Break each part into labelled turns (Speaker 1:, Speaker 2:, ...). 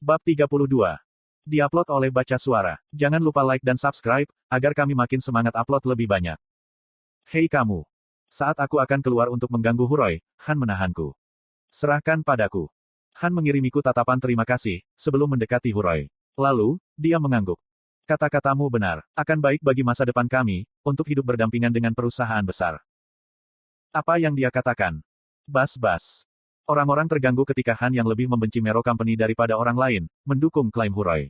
Speaker 1: Bab 32. Diupload oleh Baca Suara. Jangan lupa like dan subscribe, agar kami makin semangat upload lebih banyak. Hei kamu. Saat aku akan keluar untuk mengganggu Huroi, Han menahanku. Serahkan padaku. Han mengirimiku tatapan terima kasih, sebelum mendekati Huroi. Lalu, dia mengangguk. Kata-katamu benar, akan baik bagi masa depan kami, untuk hidup berdampingan dengan perusahaan besar. Apa yang dia katakan? Bas-bas. Orang-orang terganggu ketika Han yang lebih membenci Mero Company daripada orang lain, mendukung klaim Huroi.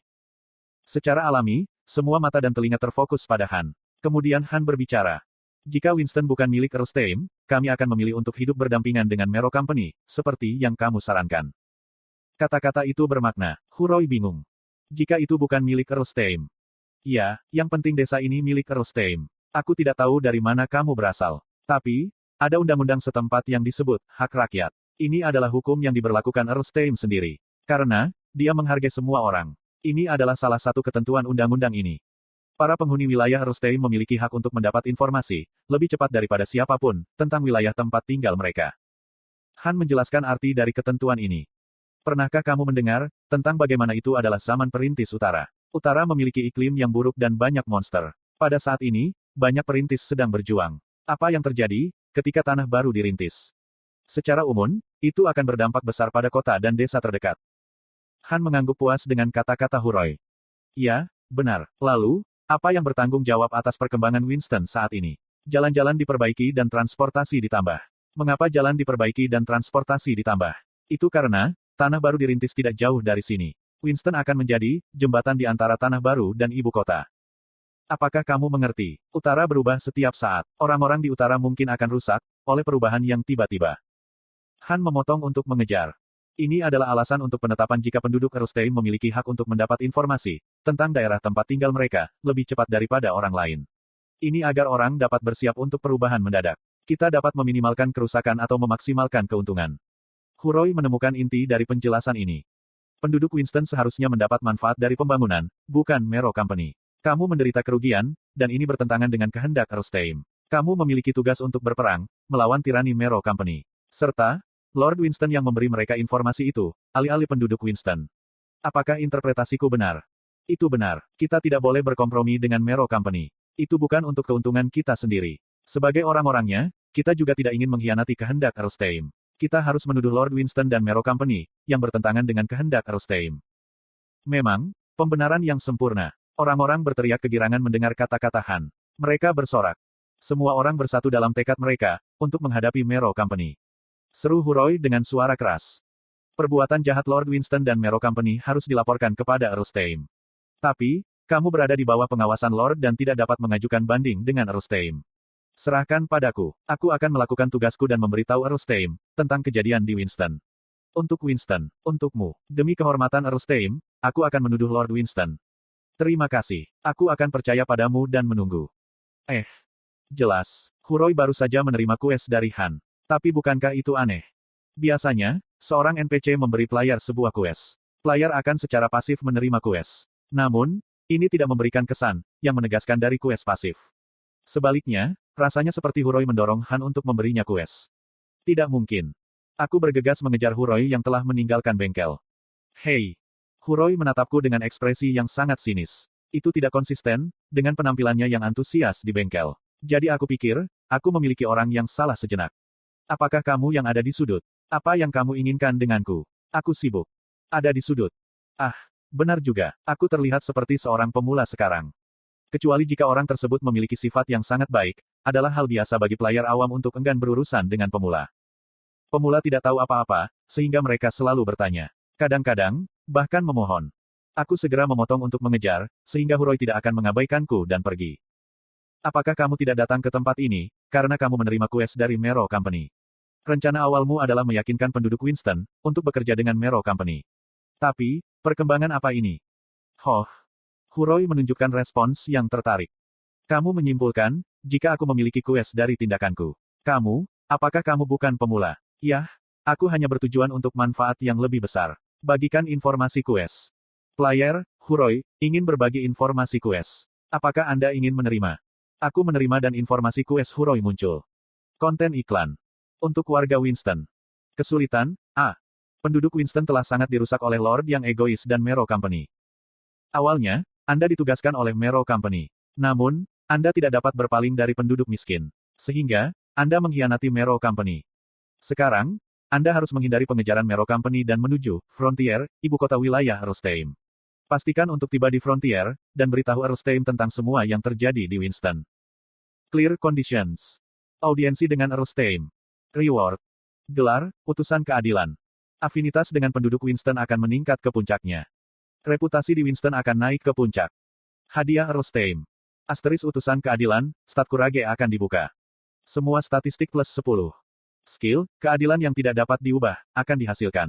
Speaker 1: Secara alami, semua mata dan telinga terfokus pada Han. Kemudian Han berbicara. Jika Winston bukan milik Earlstein, kami akan memilih untuk hidup berdampingan dengan Mero Company, seperti yang kamu sarankan. Kata-kata itu bermakna, Huroi bingung. Jika itu bukan milik Earlstein. Ya, yang penting desa ini milik Earlstein. Aku tidak tahu dari mana kamu berasal. Tapi, ada undang-undang setempat yang disebut, hak rakyat. Ini adalah hukum yang diberlakukan Earlstein sendiri. Karena, dia menghargai semua orang. Ini adalah salah satu ketentuan undang-undang ini. Para penghuni wilayah Earlstein memiliki hak untuk mendapat informasi, lebih cepat daripada siapapun, tentang wilayah tempat tinggal mereka. Han menjelaskan arti dari ketentuan ini. Pernahkah kamu mendengar, tentang bagaimana itu adalah zaman perintis utara? Utara memiliki iklim yang buruk dan banyak monster. Pada saat ini, banyak perintis sedang berjuang. Apa yang terjadi, ketika tanah baru dirintis? Secara umum, itu akan berdampak besar pada kota dan desa terdekat. Han mengangguk puas dengan kata-kata Huroi. Ya, benar. Lalu, apa yang bertanggung jawab atas perkembangan Winston saat ini? Jalan-jalan diperbaiki dan transportasi ditambah. Mengapa jalan diperbaiki dan transportasi ditambah? Itu karena, tanah baru dirintis tidak jauh dari sini. Winston akan menjadi jembatan di antara tanah baru dan ibu kota. Apakah kamu mengerti? Utara berubah setiap saat. Orang-orang di utara mungkin akan rusak oleh perubahan yang tiba-tiba. Han memotong untuk mengejar. Ini adalah alasan untuk penetapan jika penduduk Earlstein memiliki hak untuk mendapat informasi tentang daerah tempat tinggal mereka lebih cepat daripada orang lain. Ini agar orang dapat bersiap untuk perubahan mendadak. Kita dapat meminimalkan kerusakan atau memaksimalkan keuntungan. Huroi menemukan inti dari penjelasan ini. Penduduk Winston seharusnya mendapat manfaat dari pembangunan, bukan Mero Company. Kamu menderita kerugian, dan ini bertentangan dengan kehendak Earlstein. Kamu memiliki tugas untuk berperang, melawan tirani Mero Company. Serta, Lord Winston yang memberi mereka informasi itu, alih-alih penduduk Winston. Apakah interpretasiku benar? Itu benar. Kita tidak boleh berkompromi dengan Mero Company. Itu bukan untuk keuntungan kita sendiri. Sebagai orang-orangnya, kita juga tidak ingin mengkhianati kehendak Earlstein. Kita harus menuduh Lord Winston dan Mero Company, yang bertentangan dengan kehendak Earlstein. Memang, pembenaran yang sempurna. Orang-orang berteriak kegirangan mendengar kata-kata Han. Mereka bersorak. Semua orang bersatu dalam tekad mereka, untuk menghadapi Mero Company. Seru Huroi dengan suara keras. Perbuatan jahat Lord Winston dan Mero Company harus dilaporkan kepada Earlstein. Tapi, kamu berada di bawah pengawasan Lord dan tidak dapat mengajukan banding dengan Earlstein. Serahkan padaku. Aku akan melakukan tugasku dan memberitahu Earlstein tentang kejadian di Winston. Untuk Winston, untukmu, demi kehormatan Earlstein, aku akan menuduh Lord Winston. Terima kasih. Aku akan percaya padamu dan menunggu. Jelas. Huroi baru saja menerima kues dari Han. Tapi bukankah itu aneh? Biasanya, seorang NPC memberi player sebuah kues. Player akan secara pasif menerima kues. Namun, ini tidak memberikan kesan yang menegaskan dari kues pasif. Sebaliknya, rasanya seperti Huroi mendorong Han untuk memberinya kues. Tidak mungkin. Aku bergegas mengejar Huroi yang telah meninggalkan bengkel. Hei! Huroi menatapku dengan ekspresi yang sangat sinis. Itu tidak konsisten dengan penampilannya yang antusias di bengkel. Jadi aku pikir, aku memiliki orang yang salah sejenak. Apakah kamu yang ada di sudut? Apa yang kamu inginkan denganku? Aku sibuk. Ada di sudut. Benar juga. Aku terlihat seperti seorang pemula sekarang. Kecuali jika orang tersebut memiliki sifat yang sangat baik, adalah hal biasa bagi player awam untuk enggan berurusan dengan pemula. Pemula tidak tahu apa-apa, sehingga mereka selalu bertanya. Kadang-kadang, bahkan memohon. Aku segera memotong untuk mengejar, sehingga Huroi tidak akan mengabaikanku dan pergi. Apakah kamu tidak datang ke tempat ini, karena kamu menerima kues dari Mero Company? Rencana awalmu adalah meyakinkan penduduk Winston, untuk bekerja dengan Mero Company. Tapi, perkembangan apa ini? Huroi menunjukkan respons yang tertarik. Kamu menyimpulkan, jika aku memiliki kues dari tindakanku. Apakah kamu bukan pemula? Yah, aku hanya bertujuan untuk manfaat yang lebih besar. Bagikan informasi kues. Player, Huroi, ingin berbagi informasi kues. Apakah Anda ingin menerima? Aku menerima dan informasi kues Huroi muncul. Konten iklan. Untuk warga Winston. Kesulitan, Penduduk Winston telah sangat dirusak oleh Lord yang egois dan Mero Company. Awalnya, Anda ditugaskan oleh Mero Company. Namun, Anda tidak dapat berpaling dari penduduk miskin. Sehingga, Anda mengkhianati Mero Company. Sekarang, Anda harus menghindari pengejaran Mero Company dan menuju Frontier, ibu kota wilayah Erlstein. Pastikan untuk tiba di Frontier, dan beritahu Erlstein tentang semua yang terjadi di Winston. Clear Conditions. Audiensi dengan Erlstein. Reward. Gelar, Utusan Keadilan. Afinitas dengan penduduk Winston akan meningkat ke puncaknya. Reputasi di Winston akan naik ke puncak. Hadiah Erlstein. Asteris Utusan Keadilan, stat Kurage akan dibuka. Semua statistik plus 10. Skill, keadilan yang tidak dapat diubah, akan dihasilkan.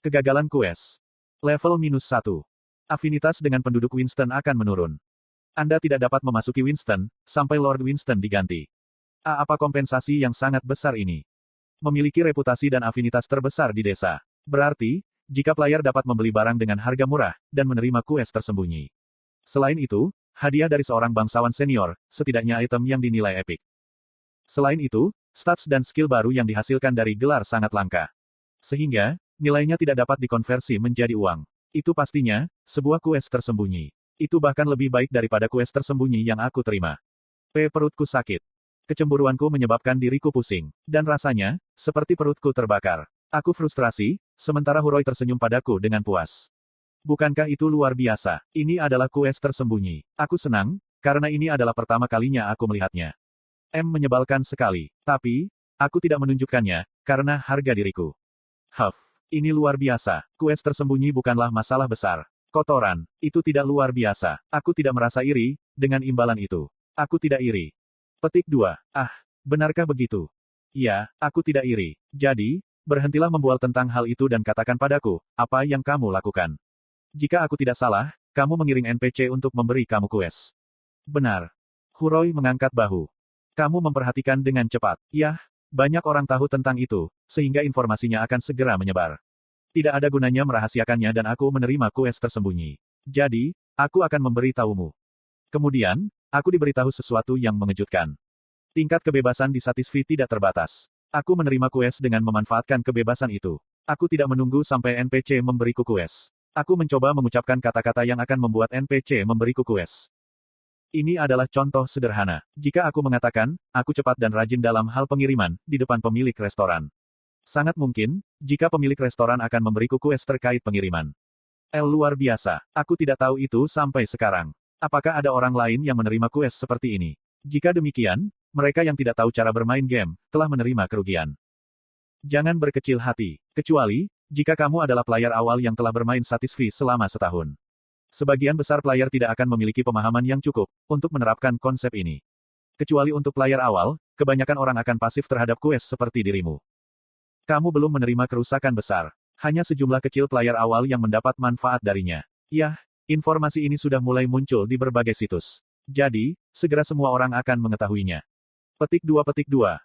Speaker 1: Kegagalan quest. Level -1. Afinitas dengan penduduk Winston akan menurun. Anda tidak dapat memasuki Winston, sampai Lord Winston diganti. Apa kompensasi yang sangat besar ini? Memiliki reputasi dan afinitas terbesar di desa. Berarti, jika player dapat membeli barang dengan harga murah, dan menerima quest tersembunyi. Selain itu, hadiah dari seorang bangsawan senior, setidaknya item yang dinilai epic. Selain itu, stats dan skill baru yang dihasilkan dari gelar sangat langka. Sehingga, nilainya tidak dapat dikonversi menjadi uang. Itu pastinya, sebuah quest tersembunyi. Itu bahkan lebih baik daripada quest tersembunyi yang aku terima. Perutku sakit. Kecemburuanku menyebabkan diriku pusing. Dan rasanya, seperti perutku terbakar. Aku frustrasi, sementara Huroi tersenyum padaku dengan puas. Bukankah itu luar biasa? Ini adalah quest tersembunyi. Aku senang, karena ini adalah pertama kalinya aku melihatnya. Menyebalkan sekali. Tapi, aku tidak menunjukkannya, karena harga diriku. Ini luar biasa. Quest tersembunyi bukanlah masalah besar. Kotoran, itu tidak luar biasa. Aku tidak merasa iri, dengan imbalan itu. Aku tidak iri. Petik 2. Benarkah begitu? Ya, aku tidak iri. Jadi, berhentilah membual tentang hal itu dan katakan padaku, apa yang kamu lakukan. Jika aku tidak salah, kamu mengiring NPC untuk memberi kamu quest. Benar. Huroi mengangkat bahu. Kamu memperhatikan dengan cepat. Yah, banyak orang tahu tentang itu, sehingga informasinya akan segera menyebar. Tidak ada gunanya merahasiakannya dan aku menerima quest tersembunyi. Jadi, aku akan memberitahumu. Kemudian, aku diberitahu sesuatu yang mengejutkan. Tingkat kebebasan di Satisfy tidak terbatas. Aku menerima quest dengan memanfaatkan kebebasan itu. Aku tidak menunggu sampai NPC memberiku quest. Aku mencoba mengucapkan kata-kata yang akan membuat NPC memberiku quest. Ini adalah contoh sederhana. Jika aku mengatakan, aku cepat dan rajin dalam hal pengiriman, di depan pemilik restoran. Sangat mungkin, jika pemilik restoran akan memberiku quest terkait pengiriman. Luar biasa. Aku tidak tahu itu sampai sekarang. Apakah ada orang lain yang menerima quest seperti ini? Jika demikian, mereka yang tidak tahu cara bermain game, telah menerima kerugian. Jangan berkecil hati, kecuali, jika kamu adalah player awal yang telah bermain Satisfy selama setahun. Sebagian besar player tidak akan memiliki pemahaman yang cukup, untuk menerapkan konsep ini. Kecuali untuk player awal, kebanyakan orang akan pasif terhadap quest seperti dirimu. Kamu belum menerima kerusakan besar. Hanya sejumlah kecil player awal yang mendapat manfaat darinya. Yah, informasi ini sudah mulai muncul di berbagai situs. Jadi, segera semua orang akan mengetahuinya. Petik 2.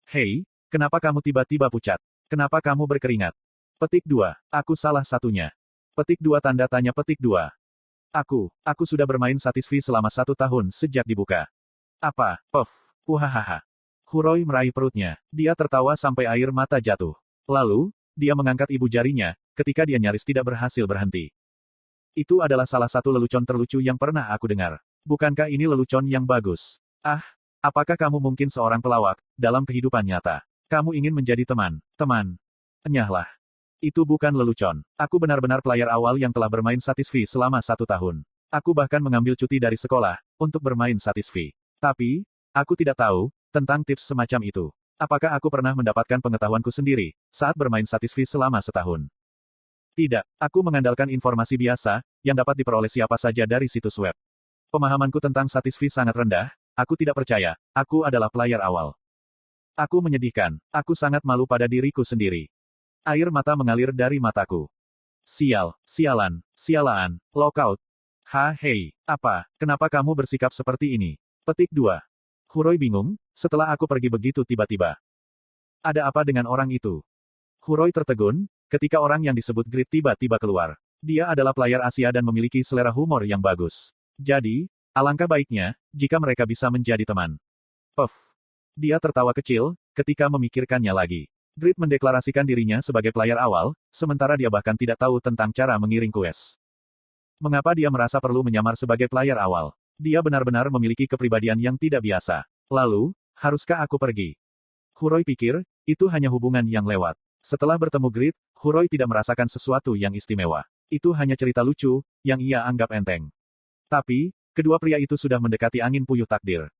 Speaker 1: Hei, kenapa kamu tiba-tiba pucat? Kenapa kamu berkeringat? Petik 2. Aku salah satunya. Petik 2 tanda tanya petik 2. Aku sudah bermain Satisfy selama 1 tahun sejak dibuka. Apa? Uhahaha. Huroi meraih perutnya. Dia tertawa sampai air mata jatuh. Lalu, dia mengangkat ibu jarinya, ketika dia nyaris tidak berhasil berhenti. Itu adalah salah satu lelucon terlucu yang pernah aku dengar. Bukankah ini lelucon yang bagus? Apakah kamu mungkin seorang pelawak, dalam kehidupan nyata? Kamu ingin menjadi teman. Enyahlah. Itu bukan lelucon. Aku benar-benar player awal yang telah bermain Satisfy selama 1 tahun. Aku bahkan mengambil cuti dari sekolah, untuk bermain Satisfy. Tapi, aku tidak tahu, tentang tips semacam itu. Apakah aku pernah mendapatkan pengetahuanku sendiri, saat bermain Satisfy selama setahun? Tidak, aku mengandalkan informasi biasa, yang dapat diperoleh siapa saja dari situs web. Pemahamanku tentang Satisfy sangat rendah, aku tidak percaya, aku adalah player awal. Aku menyedihkan, aku sangat malu pada diriku sendiri. Air mata mengalir dari mataku. Sialan, lockout. Hei, kenapa kamu bersikap seperti ini? Petik 2. Huroi bingung, setelah aku pergi begitu tiba-tiba. Ada apa dengan orang itu? Huroi tertegun, ketika orang yang disebut Grid tiba-tiba keluar. Dia adalah player Asia dan memiliki selera humor yang bagus. Jadi, alangkah baiknya, jika mereka bisa menjadi teman. Dia tertawa kecil, ketika memikirkannya lagi. Grid mendeklarasikan dirinya sebagai player awal, sementara dia bahkan tidak tahu tentang cara mengiring quest. Mengapa dia merasa perlu menyamar sebagai player awal? Dia benar-benar memiliki kepribadian yang tidak biasa. Lalu, haruskah aku pergi? Huroi pikir, itu hanya hubungan yang lewat. Setelah bertemu Grid, Huroi tidak merasakan sesuatu yang istimewa. Itu hanya cerita lucu, yang ia anggap enteng. Tapi, kedua pria itu sudah mendekati angin puyuh takdir.